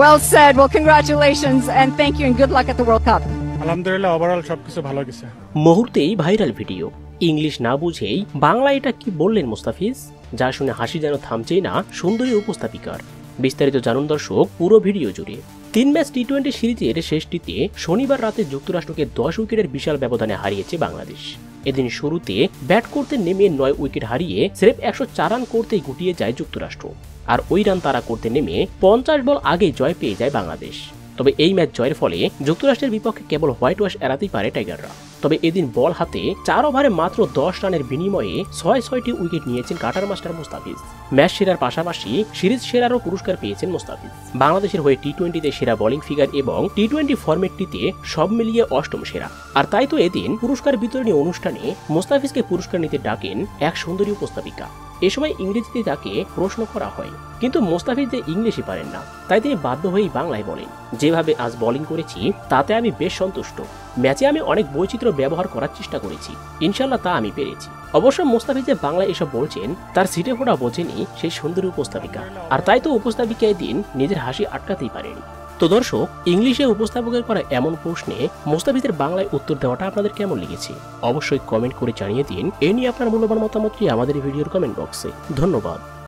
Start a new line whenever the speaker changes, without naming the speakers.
Well said. Well, congratulations and thank you and good luck at the World Cup.
আলহামদুলিল্লাহ overall সবকিছু ভালো গেছে।
মুহূর্তেই ভাইরাল ভিডিও, ইংলিশ না বুঝেই বাংলা এটা কি বললেন মুস্তাফিজ, যা শুনে হাসি যেন থামছেই না সুন্দরী উপস্থাপিকার। বিস্তারিত জানুন দর্শক পুরো ভিডিও জুড়ে। 3 ম্যাচ টি-20 সিরিজের শেষটিতে শনিবার রাতে যুক্তরাষ্ট্রকে 10 উইকেটের বিশাল ব্যবধানে হারিয়েছে বাংলাদেশ। এদিন শুরুতে ব্যাট করতে নেমে 9 উইকেট হারিয়ে স্রেফ 104 রান করতেই গুটিয়ে যায় যুক্তরাষ্ট্র। আর ওই রান তারা করতে নেমে 50 বল আগেই জয় পেয়ে যায় বাংলাদেশ। তবে এই ম্যাচ জয়ের ফলে যুক্তরাষ্ট্রের বিপক্ষে কেবল হোয়াইট ওয়াশ এড়াতেই পারে টাইগাররা। তবে এদিন বল হাতে 4 ওভারে মাত্র 10 রানের বিনিময়ে 6টি উইকেট নিয়েছেন কাটার মাস্টার মুস্তাফিজ। ম্যাচ সেরার পাশাপাশি সিরিজ সেরারও পুরস্কার পেয়েছেন মুস্তাফিজ। বাংলাদেশের হয়ে টি-20তে সেরা বোলিং ফিগার এবং টি-20 ফরম্যাটটিতে সব মিলিয়ে 8ম সেরা। আর তাই তো এদিন পুরস্কার বিতরণী অনুষ্ঠানে মুস্তাফিজকে পুরস্কার নিতে ডাকেন এক সুন্দরী উপস্থাপিকা। এ সময় ইংরেজিতে তাকে প্রশ্ন করা হয়, কিন্তু মুস্তাফিজ যে ইংলিশই পারেন না, তাই তিনি বাধ্য হয়েই বাংলায় বলেন, যেভাবে আজ বোলিং করেছি তাতে আমি বেশ সন্তুষ্ট। ম্যাচে আমি অনেক বৈচিত্র্য ব্যবহার করার চেষ্টা করেছি, ইনশাল্লাহ তা আমি পেরেছি। অবশ্য মুস্তাফিজ যে বাংলায় এসব বলছেন তার সিটে ফোটা বোঝেনি সেই সুন্দরী উপস্থাপিকা। আর তাই তো উপস্থাপিকা এদিন নিজের হাসি আটকাতেই পারেনি। তো দর্শক, ইংলিশে উপস্থাপকের করা এমন প্রশ্নে মুস্তাফিজের বাংলায় উত্তর দেওয়াটা আপনাদের কেমন লেগেছে অবশ্যই কমেন্ট করে জানিয়ে দিন। এ নিয়ে আপনার মূল্যবান মতামতটি আমাদের ভিডিওর কমেন্ট বক্সে। ধন্যবাদ।